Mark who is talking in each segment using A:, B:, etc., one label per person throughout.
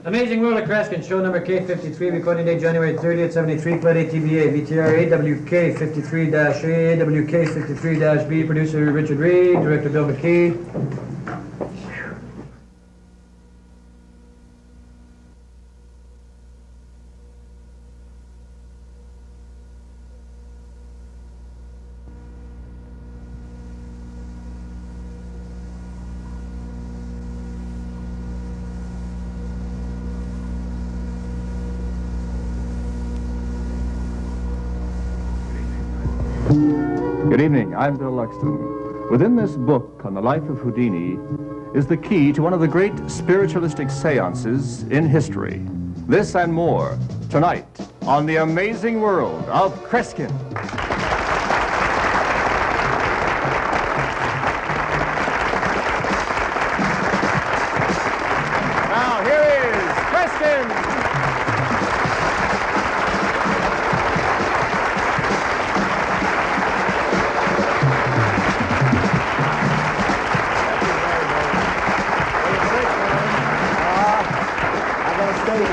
A: Amazing World of Kreskin, show number K53, recording date January 30th, 73, plate ATBA, VTR AWK53-A, AWK53-B, producer Richard Reed, director Bill McKee.
B: Good evening, I'm Bill Luxton. Within this book on the life of Houdini is the key to one of the great spiritualistic seances in history. This and more tonight on The Amazing World of Kreskin. Now here is Kreskin!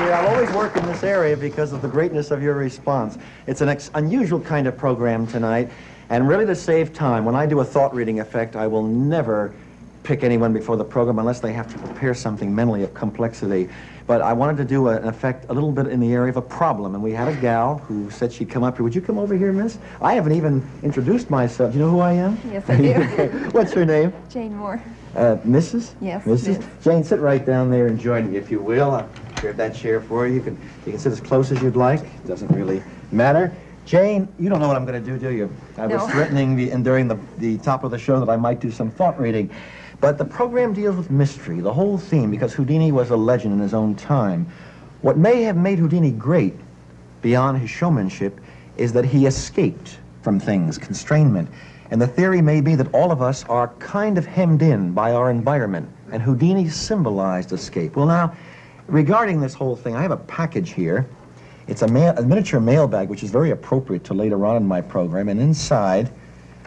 C: I'll always work in this area because of the greatness of your response. It's an unusual kind of program tonight, and really to save time, when I do a thought reading effect, I will never pick anyone before the program unless they have to prepare something mentally of complexity. But I wanted to do an effect a little bit in the area of a problem, and we had a gal who said she'd come up here. Would you come over here, miss? I haven't even introduced myself. Do you know who I am?
D: Yes, I do.
C: Okay. What's your name?
D: Jane Moore.
C: Mrs.?
D: Yes,
C: Mrs.?
D: Miss.
C: Jane, sit right down there and join me, if you will. I'll grab that chair for you. You can sit as close as you'd like. It doesn't really matter. Jane, you don't know what I'm going to do you? I was threatening during the top of the show that I might do some thought reading. But the program deals with mystery, the whole theme, because Houdini was a legend in his own time. What may have made Houdini great, beyond his showmanship, is that he escaped from things, constrainment. And the theory may be that all of us are kind of hemmed in by our environment, and Houdini symbolized escape. Well, now, regarding this whole thing, I have a package here. It's a miniature mailbag, which is very appropriate to later on in my program, and inside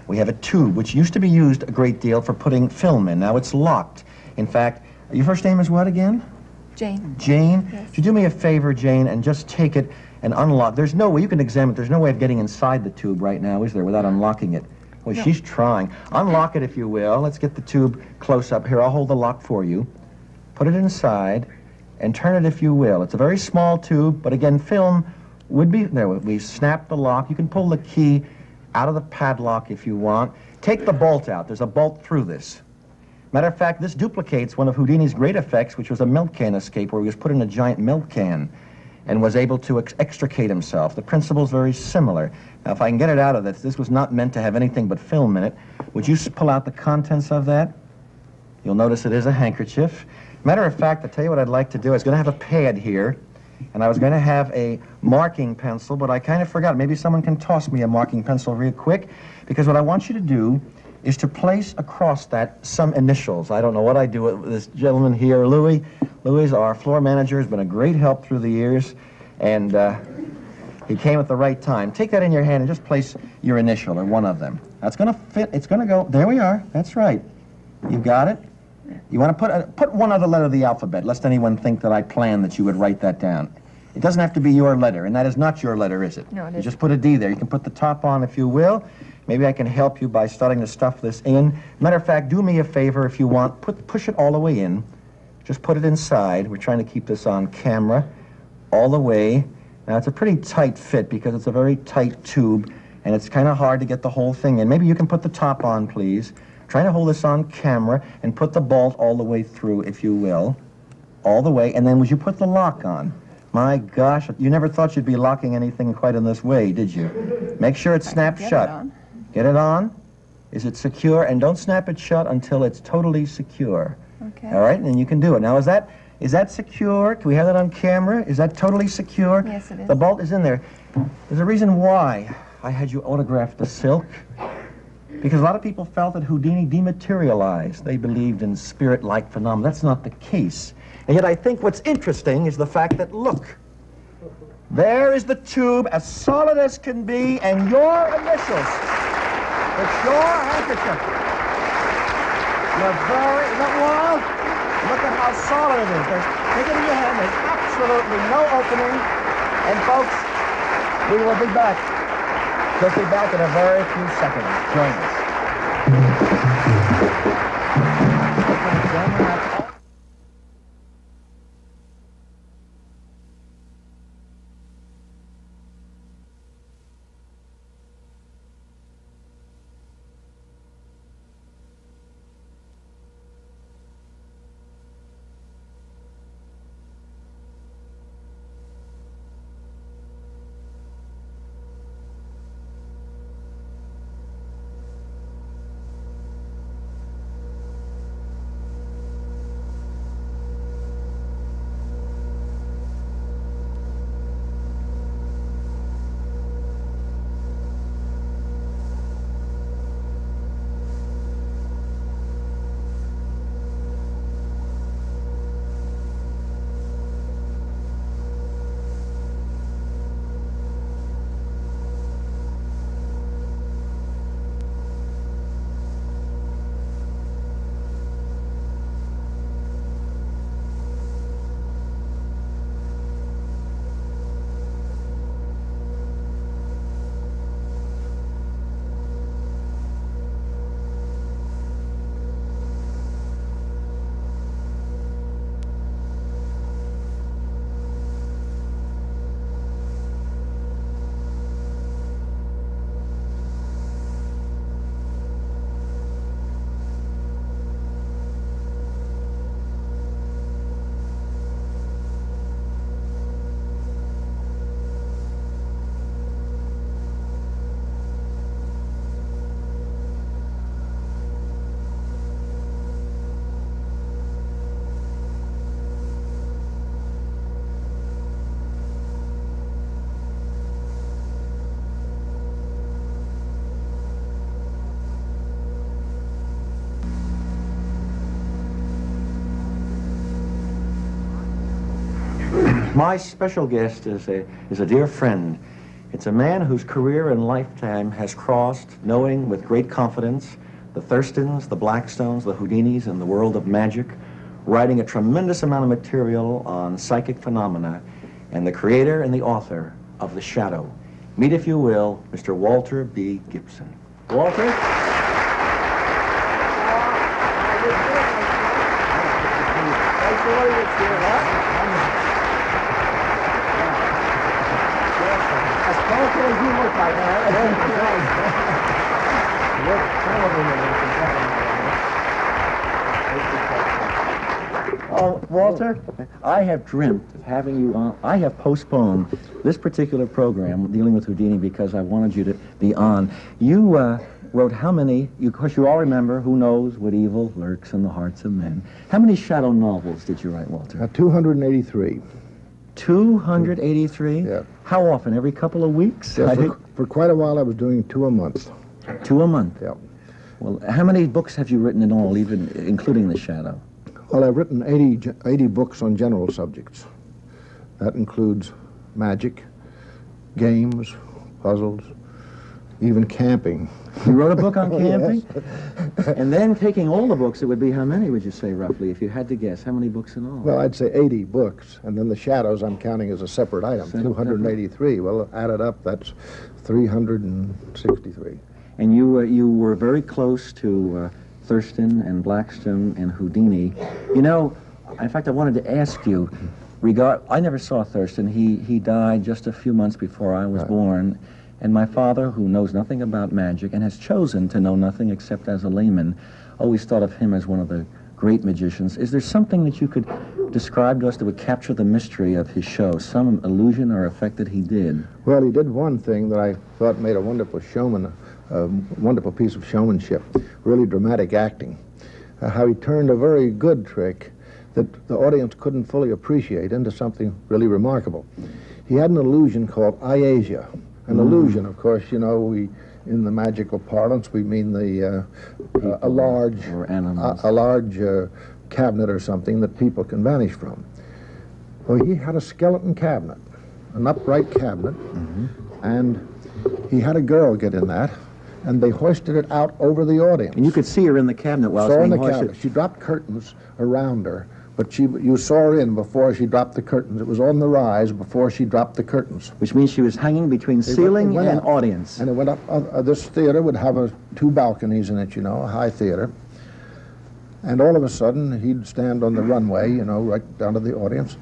C: we have a tube, which used to be used a great deal for putting film in. Now it's locked. In fact, your first name is what again?
D: Jane.
C: Jane?
D: Yes.
C: Would you do me a favor, Jane, and just take it and unlock? There's no way, you can examine it, there's no way of getting inside the tube right now, is there, without unlocking it? Well, no. She's trying. Unlock it, if you will. Let's get the tube close up. Here, I'll hold the lock for you. Put it inside and turn it, if you will. It's a very small tube, but again, film would be... There, we snap the lock. You can pull the key out of the padlock if you want. Take the bolt out. There's a bolt through this. Matter of fact, this duplicates one of Houdini's great effects, which was a milk can escape, where he was put in a giant milk can and was able to extricate himself. The principle is very similar. Now, if I can get it out of this was not meant to have anything but film in it. Would you pull out the contents of that? You'll notice it is a handkerchief. Matter of fact, I'll tell you what I'd like to do. I was going to have a pad here, and I was going to have a marking pencil, but I kind of forgot. Maybe someone can toss me a marking pencil real quick, because what I want you to do is to place across that some initials. I don't know what I do with this gentleman here, Louis. Louis is our floor manager, has been a great help through the years, and he came at the right time. Take that in your hand and just place your initial, or one of them. That's going to fit. It's going to go. There we are. That's right. You got it? You want to put one other letter of the alphabet, lest anyone think that I planned that you would write that down. It doesn't have to be your letter, and that is not your letter, is it?
D: No, it isn't.
C: You just put a D there. You can put the top on if you will. Maybe I can help you by starting to stuff this in. Matter of fact, do me a favor if you want. Push it all the way in. Just put it inside. We're trying to keep this on camera all the way. Now, it's a pretty tight fit because it's a very tight tube, and it's kind of hard to get the whole thing in. Maybe you can put the top on, please. Try to hold this on camera and put the bolt all the way through, if you will. All the way. And then would you put the lock on? My gosh, you never thought you'd be locking anything quite in this way, did you? Make sure it's snapped shut. Get it on. Is it secure? And don't snap it shut until it's totally secure.
D: Okay.
C: All right, and then you can do it. Now, is that secure? Can we have that on camera? Is that totally secure?
D: Yes, it is.
C: The bolt is in there. There's a reason why I had you autograph the silk. Because a lot of people felt that Houdini dematerialized. They believed in spirit-like phenomena. That's not the case. And yet I think what's interesting is the fact that, look, there is the tube, as solid as can be, and your initials. It's your handkerchief. You're very, isn't that wild? Look at how solid it is. Take it in your hand. There's absolutely no opening. And folks, we will be back. We'll be back in a very few seconds. Join us. My special guest is a dear friend. It's a man whose career and lifetime has crossed, knowing with great confidence, the Thurstons, the Blackstones, the Houdinis, and the world of magic, writing a tremendous amount of material on psychic phenomena, and the creator and the author of The Shadow. Meet, if you will, Mr. Walter B. Gibson. Walter? Oh, Walter, I have dreamt of having you on. I have postponed this particular program dealing with Houdini because I wanted you to be on. You wrote how many, of course you all remember, Who Knows What Evil Lurks in the Hearts of Men. How many shadow novels did you write, Walter?
D: 283.
C: 283?
D: Yeah.
C: How often? Every couple of weeks?
D: Yeah, for quite a while I was doing 2 a month.
C: 2 a month?
D: Yeah.
C: Well, how many books have you written in all, even including The Shadow?
D: Well, I've written 80 books on general subjects. That includes magic, games, puzzles, even camping.
C: You wrote a book on camping?
D: Yes.
C: And then taking all the books, it would be how many, would you say, roughly, if you had to guess? How many books in all?
D: Well, I'd say 80 books, and then the shadows I'm counting as a separate item, 283. Well, added up, that's 363.
C: And you were very close to Thurston and Blackstone and Houdini. You know, in fact, I wanted to ask you, I never saw Thurston. He died just a few months before I was born. And my father, who knows nothing about magic and has chosen to know nothing except as a layman, always thought of him as one of the great magicians. Is there something that you could describe to us that would capture the mystery of his show, some illusion or effect that he did?
D: Well, he did one thing that I thought made a wonderful showman, a wonderful piece of showmanship, really dramatic acting. How he turned a very good trick that the audience couldn't fully appreciate into something really remarkable. He had an illusion called iasia. An illusion, of course, you know, in the magical parlance, we mean a large cabinet or something that people can vanish from. Well, he had a skeleton cabinet, an upright cabinet, and he had a girl get in that, and they hoisted it out over the audience.
C: And you could see her in the cabinet while
D: Saw
C: it was
D: in
C: being
D: the
C: hoisted.
D: cabinet. She dropped curtains around her but you saw her in before she dropped the curtains. It was on the rise before she dropped the curtains.
C: Which means she was hanging between ceiling and
D: up,
C: audience.
D: And it went up. This theater would have two balconies in it, you know, a high theater. And all of a sudden, he'd stand on the runway, you know, right down to the audience.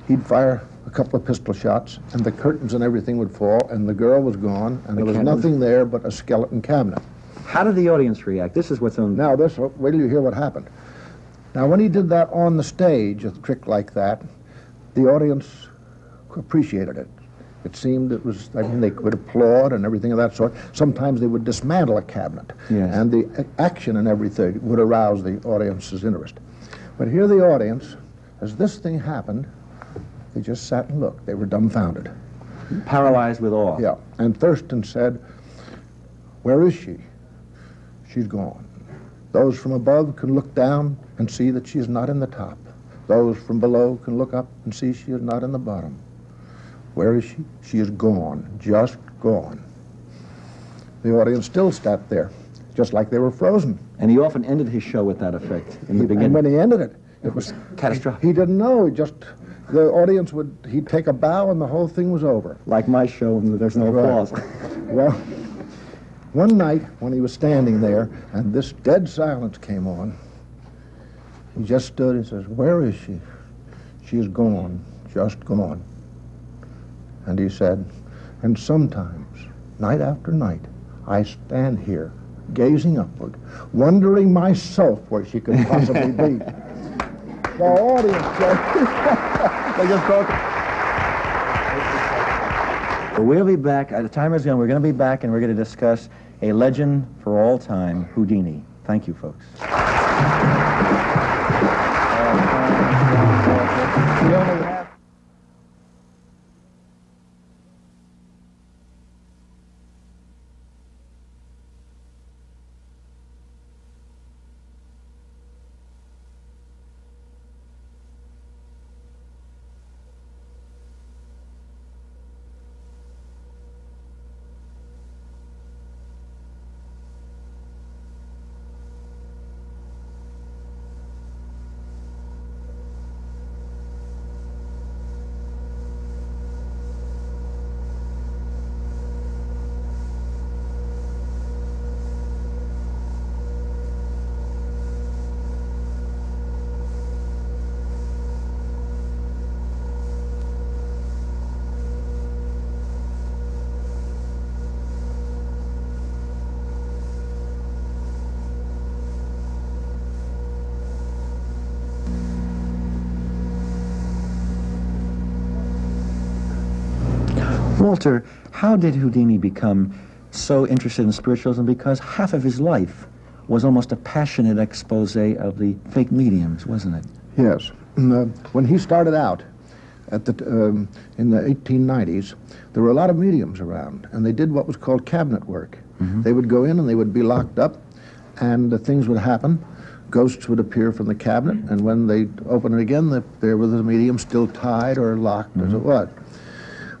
D: He'd fire a couple of pistol shots, and the curtains and everything would fall, and the girl was gone, and there was nothing there but a skeleton cabinet.
C: How did the audience react? This is what's on...
D: Now, wait till you hear what happened. Now, when he did that on the stage, a trick like that, the audience appreciated it. It seemed it was, I mean, they could applaud and everything of that sort. Sometimes they would dismantle a cabinet.
C: Yes.
D: And the action and everything would arouse the audience's interest. But here the audience, as this thing happened, they just sat and looked. They were dumbfounded.
C: Paralyzed with awe.
D: Yeah. And Thurston said, "Where is she? She's gone. Those from above can look down and see that she is not in the top. Those from below can look up and see she is not in the bottom. Where is she? She is gone, just gone." The audience still sat there, just like they were frozen.
C: And he often ended his show with that effect in the beginning.
D: And when he ended it, it was
C: catastrophic.
D: He didn't know. The audience he'd take a bow and the whole thing was over.
C: Like my show, and there's no applause.
D: Well, one night when he was standing there and this dead silence came on, he just stood and says, "Where is she? She is gone, just gone." And he said, "And sometimes, night after night, I stand here, gazing upward, wondering myself where she could possibly be." The audience said, they just broke.
C: But we'll be back. The timer's gone. We're going to be back, and we're going to discuss a legend for all time, Houdini. Thank you, folks. We only have... Walter, how did Houdini become so interested in spiritualism? Because half of his life was almost a passionate expose of the fake mediums, wasn't it?
D: Yes. When he started out in the 1890s, there were a lot of mediums around, and they did what was called cabinet work. Mm-hmm. They would go in and they would be locked up, and things would happen. Ghosts would appear from the cabinet, and when they open it again, there was the medium still tied or locked as it was.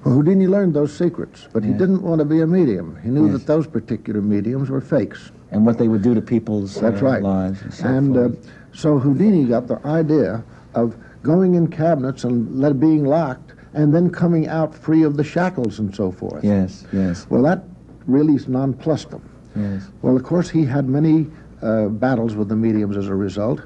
D: Well, Houdini learned those secrets, but he didn't want to be a medium. He knew that those particular mediums were fakes.
C: And what they would do to people's lives and so forth.
D: So Houdini got the idea of going in cabinets and being locked and then coming out free of the shackles and so forth.
C: Yes, yes.
D: Well, that really nonplussed him.
C: Yes.
D: Well, of course, he had many battles with the mediums as a result,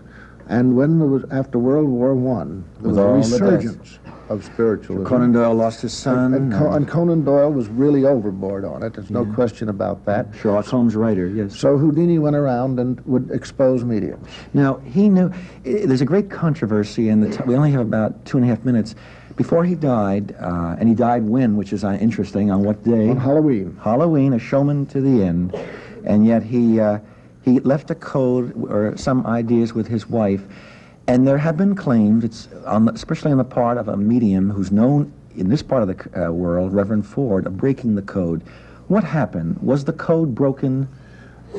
D: and when there was, after World War I, there was a resurgence of spiritualism.
C: Conan Doyle lost his son.
D: And Conan Doyle was really overboard on it. There's no question about that.
C: Sherlock Holmes writer, yes.
D: So Houdini went around and would expose mediums.
C: Now, he knew, there's a great controversy, and we only have about 2.5 minutes. Before he died, and he died when, which is interesting, on what day?
D: On Halloween.
C: Halloween, a showman to the end, and yet he left a code or some ideas with his wife. And there have been claims, especially on the part of a medium who's known in this part of the world, Reverend Ford, of breaking the code. What happened? Was the code broken?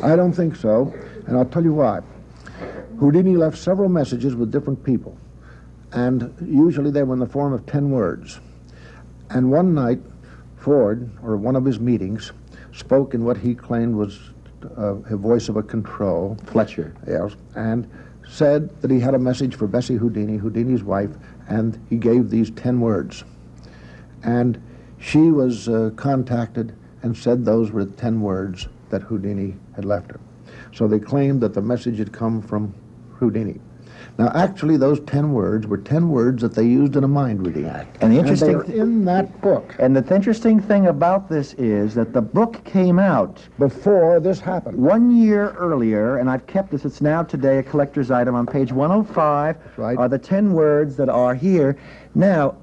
D: I don't think so, and I'll tell you why. Houdini left several messages with different people, and usually they were in the form of 10 words. And one night, Ford, or one of his meetings, spoke in what he claimed was a voice of a control.
C: Fletcher.
D: Yes, and said that he had a message for Bessie Houdini, Houdini's wife, and he gave these 10 words. And she was contacted and said those were the 10 words that Houdini had left her. So they claimed that the message had come from Houdini. Now, actually, those 10 words were 10 words that they used in a mind-reading act.
C: And the interesting
D: and they were in that book.
C: And the interesting thing about this is that the book came out
D: Before this happened.
C: 1 year earlier, and I've kept this. It's now today a collector's item. On page 105
D: right.
C: are the 10 words that are here. Now,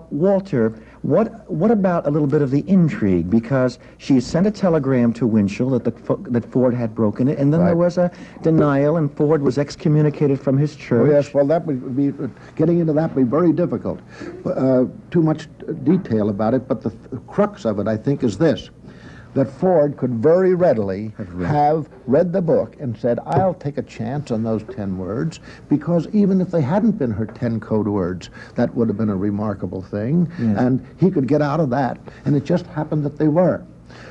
C: Walter, what about a little bit of the intrigue? Because she sent a telegram to Winchell that Ford had broken it, and then there was a denial, and Ford was excommunicated from his church.
D: Oh, yes, well, that would be, getting into that would be very difficult. Too much detail about it, but the crux of it, I think, is this, that Ford could very readily have read the book and said, I'll take a chance on those 10 words, because even if they hadn't been her 10 code words, that would have been a remarkable thing, and he could get out of that, and it just happened that they were.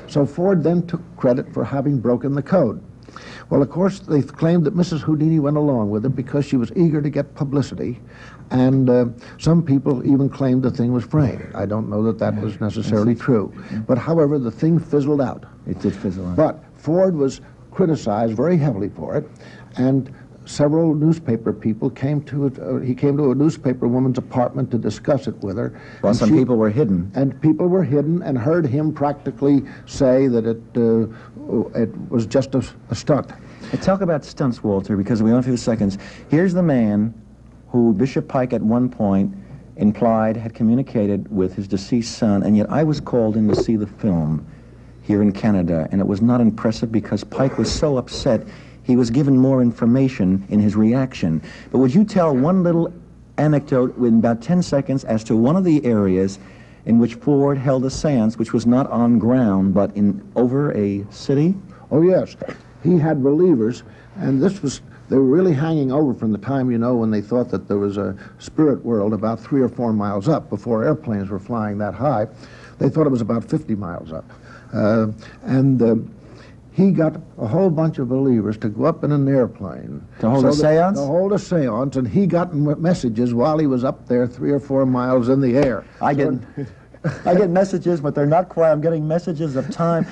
D: So Ford then took credit for having broken the code. Well, of course, they claimed that Mrs. Houdini went along with it because she was eager to get publicity, and some people even claimed the thing was framed. I don't know that that was necessarily true. But however, the thing fizzled out.
C: It did fizzle out.
D: But Ford was criticized very heavily for it, and several newspaper people came to it. He came to a newspaper woman's apartment to discuss it with her.
C: Well, some people were hidden.
D: And people were hidden and heard him practically say that it was just a stunt.
C: Talk about stunts, Walter, because we only have a few seconds. Here's the man who Bishop Pike at one point implied had communicated with his deceased son, and yet I was called in to see the film here in Canada, and it was not impressive because Pike was so upset he was given more information in his reaction. But would you tell one little anecdote in about 10 seconds as to one of the areas in which Ford held a seance, which was not on ground, but over a city?
D: Oh, yes. He had believers, and they were really hanging over from the time, when they thought that there was a spirit world about 3 or 4 miles up before airplanes were flying that high. They thought it was about 50 miles up. He got a whole bunch of believers to go up in an airplane.
C: To hold a seance?
D: To hold a seance, and he got messages while he was up there 3 or 4 miles in the air.
C: I get messages, but they're not quite. I'm getting messages of time.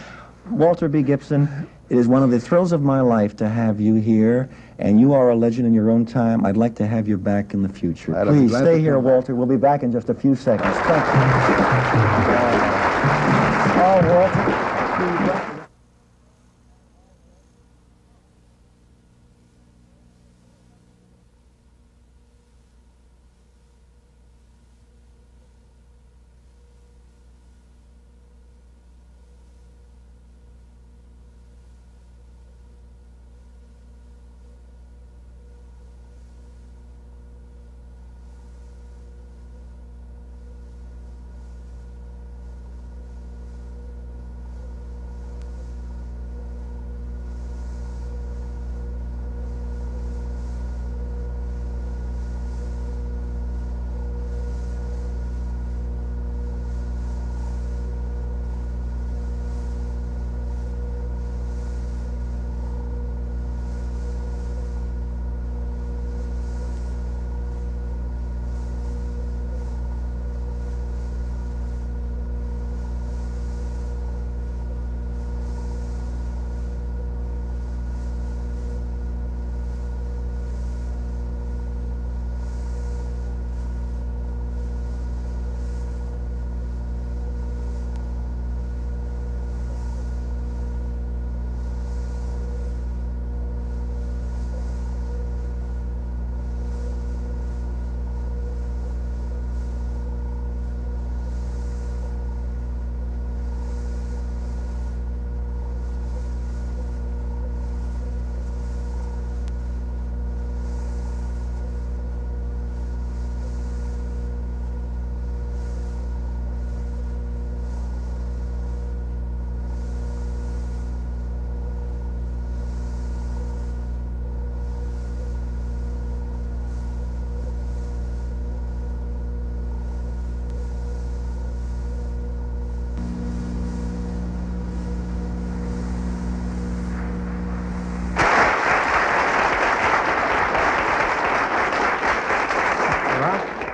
C: Walter B. Gibson, it is one of the thrills of my life to have you here, and you are a legend in your own time. I'd like to have you back in the future. Please stay here, Walter. We'll be back in just a few seconds. Thank you. Oh, Walter.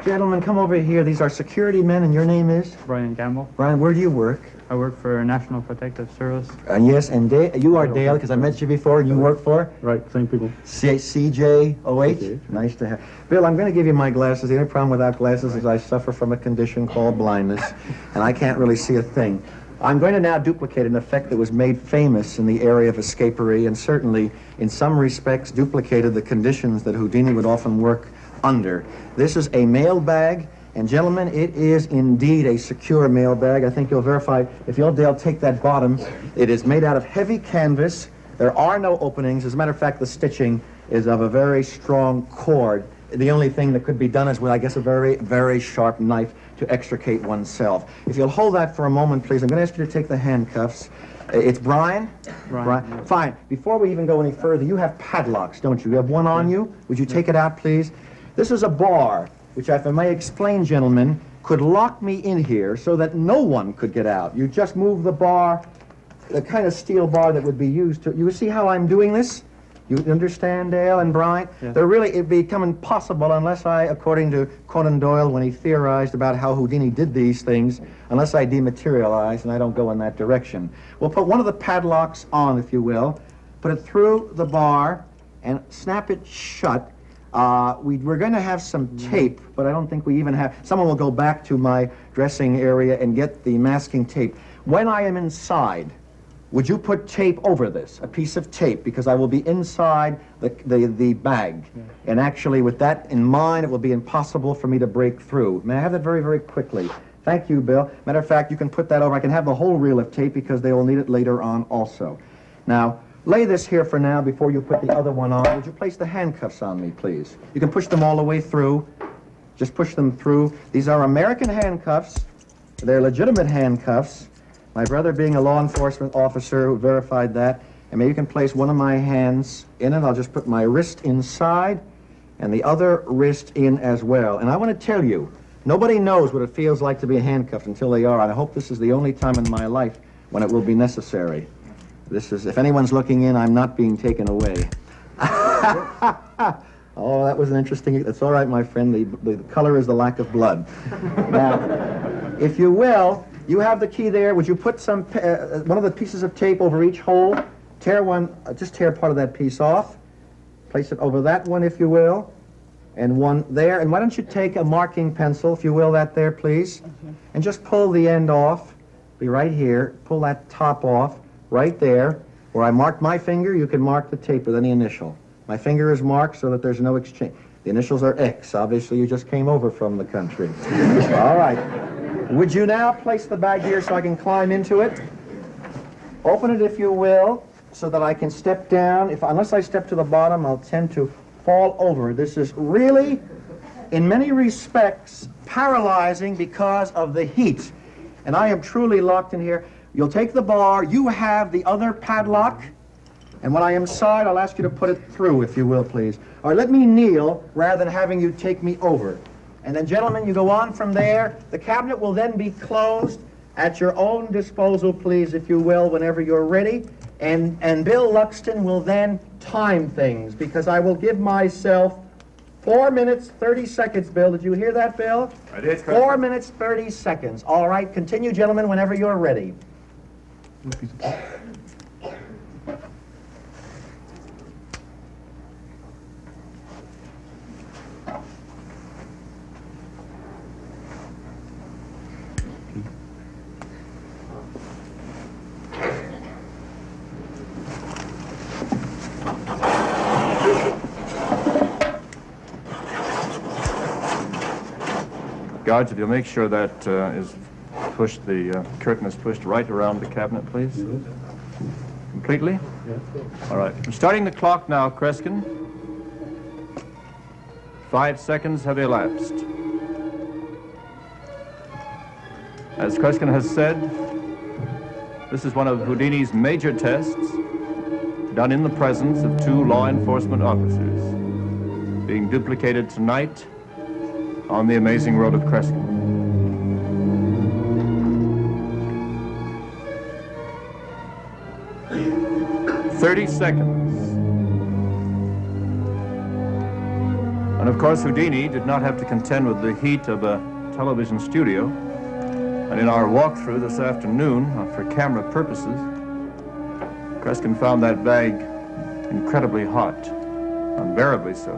C: Gentlemen, come over here. These are security men, and your name is?
E: Brian Gamble.
C: Brian, where do you work?
E: I work for National Protective Service.
C: Yes, and you are Dale, because I met you before, and you work for?
F: Right, same people.
C: CJOH?
F: Okay.
C: Nice to have. Bill, I'm going to give you my glasses. The only problem without glasses is I suffer from a condition called blindness, and I can't really see a thing. I'm going to now duplicate an effect that was made famous in the area of escapery, and certainly, in some respects, duplicated the conditions that Houdini would often work under. This is a mail bag. And gentlemen, it is indeed a secure mail bag. I think you'll verify, if you'll, Dale, take that bottom. It is made out of heavy canvas. There are no openings. As a matter of fact, the stitching is of a very strong cord. The only thing that could be done is with, I guess, a very, very sharp knife to extricate oneself. If you'll hold that for a moment, please, I'm going to ask you to take the handcuffs. It's Brian?
E: Brian.
C: Fine. Before we even go any further, you have padlocks, don't you? You have one on you? Would you take it out, please? This is a bar, which, if I may explain, gentlemen, could lock me in here so that no one could get out. You just move the bar, the kind of steel bar that would be used to... You see how I'm doing this? You understand, Dale and Brian?
E: Yes.
C: It'd become impossible unless I, according to Conan Doyle, when he theorized about how Houdini did these things, unless I dematerialize and I don't go in that direction. We'll put one of the padlocks on, if you will, put it through the bar, and snap it shut. We're going to have some tape, but I don't think we even have... Someone will go back to my dressing area and get the masking tape. When I am inside, would you put tape over this, a piece of tape, because I will be inside the bag. Yeah. And actually, with that in mind, it will be impossible for me to break through. May I have that very, very quickly? Thank you, Bill. Matter of fact, you can put that over. I can have the whole reel of tape because they will need it later on also. Now, lay this here for now before you put the other one on. Would you place the handcuffs on me, please? You can push them all the way through. Just push them through. These are American handcuffs. They're legitimate handcuffs. My brother, being a law enforcement officer, verified that. And maybe you can place one of my hands in it. I'll just put my wrist inside and the other wrist in as well. And I want to tell you, nobody knows what it feels like to be handcuffed until they are. And I hope this is the only time in my life when it will be necessary. This is, if anyone's looking in, I'm not being taken away. Oh, that was an interesting... That's all right, my friend. The color is the lack of blood. Now, if you will, you have the key there. Would you put some one of the pieces of tape over each hole? Tear one, just tear part of that piece off. Place it over that one, if you will. And one there. And why don't you take a marking pencil, if you will, that there, please. And just pull the end off. Be right here. Pull that top off. Right there, where I marked my finger, you can mark the tape with any initial. My finger is marked so that there's no exchange. The initials are X. Obviously, you just came over from the country. All right. Would you now place the bag here so I can climb into it? Open it, if you will, so that I can step down. Unless I step to the bottom, I'll tend to fall over. This is really, in many respects, paralyzing because of the heat. And I am truly locked in here. You'll take the bar, you have the other padlock, and when I am inside, I'll ask you to put it through, if you will, please. Or let me kneel rather than having you take me over. And then, gentlemen, you go on from there. The cabinet will then be closed at your own disposal, please, if you will, whenever you're ready. And Bill Luxton will then time things, because I will give myself 4 minutes, 30 seconds, Bill. Did you hear that, Bill?
B: I did.
C: 4 minutes, 30 seconds. All right, continue, gentlemen, whenever you're ready.
B: Guards, if you'll make sure that is pushed, the curtain is pushed right around the cabinet, please. Completely? Yes. All right. I'm starting the clock now, Kreskin. 5 seconds have elapsed. As Kreskin has said, this is one of Houdini's major tests, done in the presence of 2 law enforcement officers, being duplicated tonight on the amazing road of Kreskin. 30 seconds. And of course, Houdini did not have to contend with the heat of a television studio. And in our walkthrough this afternoon, for camera purposes, Kreskin found that bag incredibly hot, unbearably so.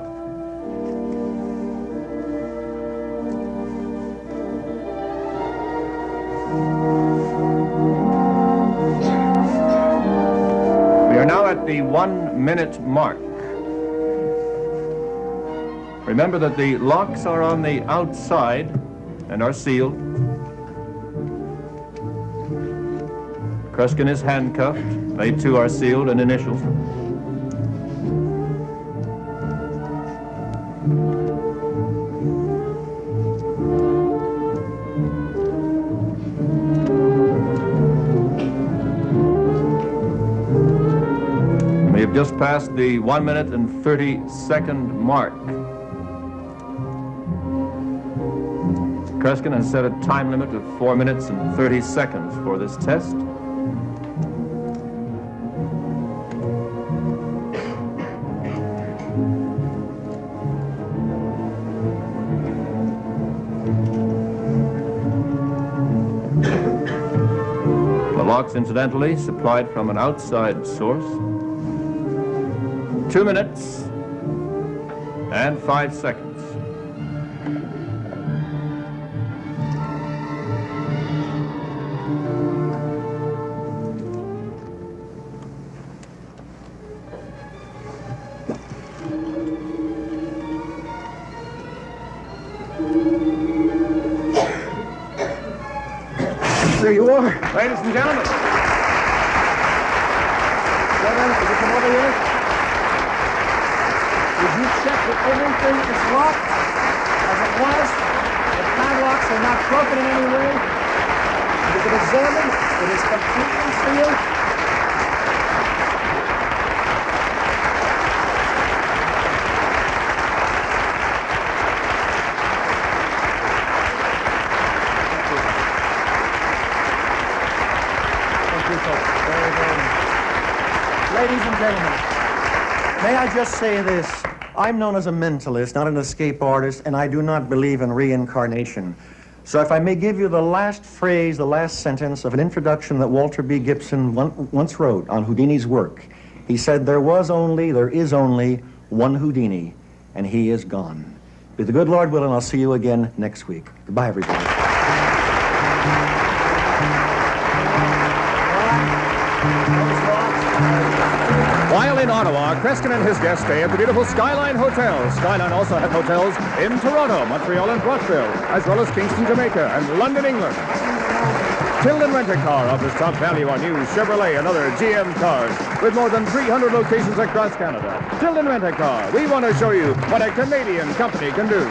B: We are now at the 1 minute mark. Remember that the locks are on the outside and are sealed. Kreskin is handcuffed. They too are sealed and initialed. We have just passed the 1 minute and 30-second mark. Kreskin has set a time limit of 4 minutes and 30 seconds for this test. The locks, incidentally, supplied from an outside source. 2 minutes and 5 seconds.
C: There you are.
B: Ladies and gentlemen.
C: Gentlemen, could you come over here? Did you check that everything is locked as it was? The padlocks are not broken in any way? You can examine. It is completely sealed. Ladies and gentlemen, may I just say this? I'm known as a mentalist, not an escape artist, and I do not believe in reincarnation. So if I may give you the last phrase, the last sentence of an introduction that Walter B. Gibson once wrote on Houdini's work. He said, there is only one Houdini, and he is gone. Be the good Lord willing, I'll see you again next week. Goodbye, everybody.
B: While in Ottawa, Kreskin and his guests stay at the beautiful Skyline Hotel. Skyline also have hotels in Toronto, Montreal, and Brockville, as well as Kingston, Jamaica, and London, England. Tilden Rent-A-Car offers top value on used Chevrolet and other GM cars with more than 300 locations across Canada. Tilden Rent-A-Car, we want to show you what a Canadian company can do.